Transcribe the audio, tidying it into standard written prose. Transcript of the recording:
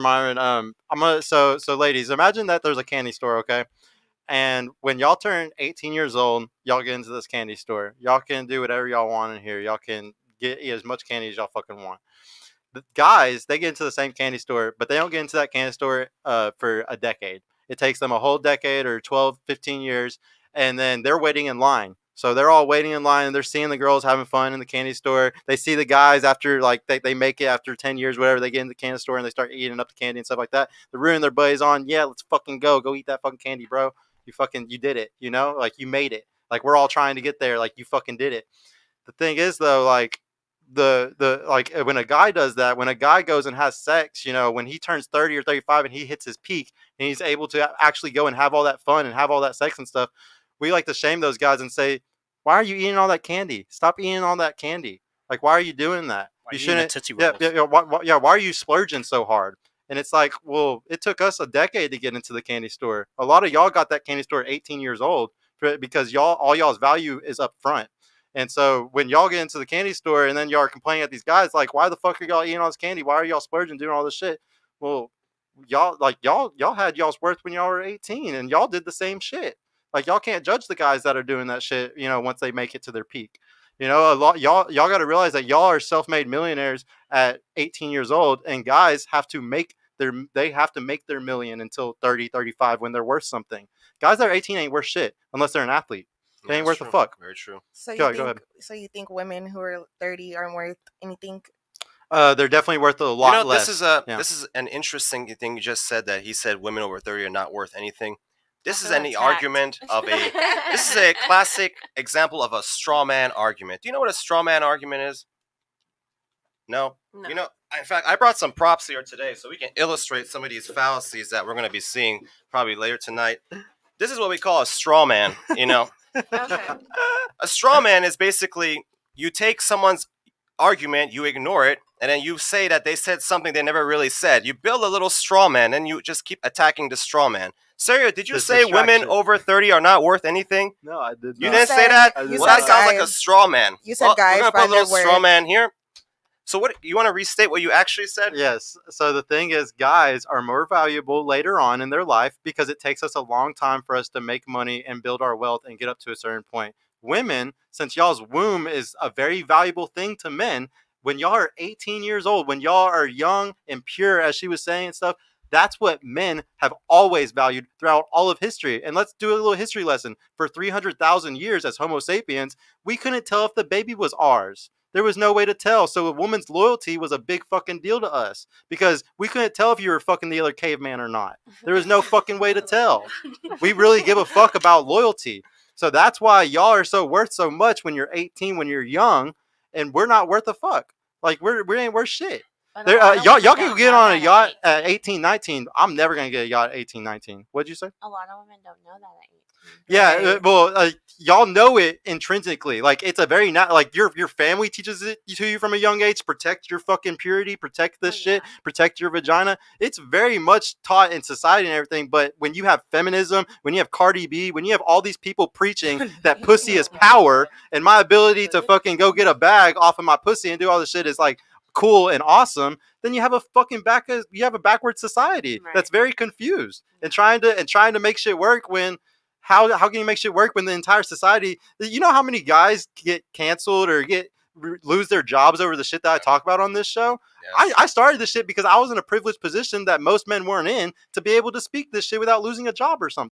Myron, so ladies, imagine that there's a candy store, okay? And when y'all turn 18 years old, y'all get into this candy store. Y'all can do whatever y'all want in here. Y'all can eat as much candy as y'all fucking want. The guys, they get into the same candy store, but they don't get into that candy store for a decade. It takes them a whole decade or 12, 15 years, and then they're waiting in line. So they're all waiting in line, and they're seeing the girls having fun in the candy store. They see the guys after, like, they make it after 10 years, whatever. They get in the candy store, and they start eating up the candy and stuff like that. They're ruining their buddies on, yeah, let's fucking go. Go eat that fucking candy, bro. You did it, Like, you made it. Like, we're all trying to get there. Like, you fucking did it. The thing is, though, like, the like when a guy does that, when a guy goes and has sex, when he turns 30 or 35 and he hits his peak and he's able to actually go and have all that fun and have all that sex and stuff, we like to shame those guys and say, why are you eating all that candy? Stop eating all that candy. Like, why are you doing that? Why You you eating the shouldn't. Tootsie Yeah, Rolls? why are you splurging so hard? And it's like, well, it took us a decade to get into the candy store. A lot of y'all got that candy store at 18 years old because all y'all's value is up front. And so when y'all get into the candy store and then y'all are complaining at these guys, like, why the fuck are y'all eating all this candy? Why are y'all splurging, doing all this shit? Well, y'all had y'all's worth when y'all were 18, and y'all did the same shit. Like, y'all can't judge the guys that are doing that shit, once they make it to their peak. A lot y'all got to realize that y'all are self-made millionaires at 18 years old, and guys they have to make their million until 30, 35 when they're worth something. Guys that are 18 ain't worth shit unless they're an athlete. They ain't worth a fuck. Very true. So Go you think ahead. so you think women who are 30 aren't worth anything? They're definitely worth a lot less. This is an interesting thing you just said, that he said women over 30 are not worth anything. This I is feel any attacked. argument of a this is a classic example of a straw man argument. Do you know what a straw man argument is? No? No. In fact, I brought some props here today so we can illustrate some of these fallacies that we're going to be seeing probably later tonight. This is what we call a straw man, Okay. A straw man is basically, you take someone's argument, you ignore it, and then you say that they said something they never really said. You build a little straw man, and you just keep attacking the straw man. Sergio, did you This say women distraction. over 30 are not worth anything? No, I did not. You didn't say that? I did Well, that not. sounds like a guys. straw man. You said guys we're going to put a find little their straw worth. man here. So what, you want to restate what you actually said? Yes. So the thing is, guys are more valuable later on in their life because it takes us a long time for us to make money and build our wealth and get up to a certain point. Women, since y'all's womb is a very valuable thing to men, when y'all are 18 years old, when y'all are young and pure, as she was saying and stuff, that's what men have always valued throughout all of history. And let's do a little history lesson. For 300,000 years as Homo sapiens, we couldn't tell if the baby was ours. There was no way to tell. So a woman's loyalty was a big fucking deal to us because we couldn't tell if you were fucking the other caveman or not. There was no fucking way to tell. We really give a fuck about loyalty. So that's why y'all are so worth so much when you're 18, when you're young, and we're not worth a fuck. Like, we ain't worth shit. But a There, lot of y'all women can don't get know on a that yacht at at 18, 19. I'm never gonna get a yacht at 18, 19. What'd you say? A lot of women don't know that at 18. Yeah, Right. well, y'all know it intrinsically. Like, it's a very not like your family teaches it to you from a young age. Protect your fucking purity. Protect this Oh, shit. yeah. Protect your vagina. It's very much taught in society and everything. But when you have feminism, when you have Cardi B, when you have all these people preaching that pussy is power, and my ability to fucking go get a bag off of my pussy and do all this shit is like cool and awesome, then you have a fucking backward society Right. that's very confused and trying to make shit work when. How can you make shit work when the entire society? You know how many guys get canceled or lose their jobs over the shit that I talk about on this show? Yes. I started this shit because I was in a privileged position that most men weren't in to be able to speak this shit without losing a job or something.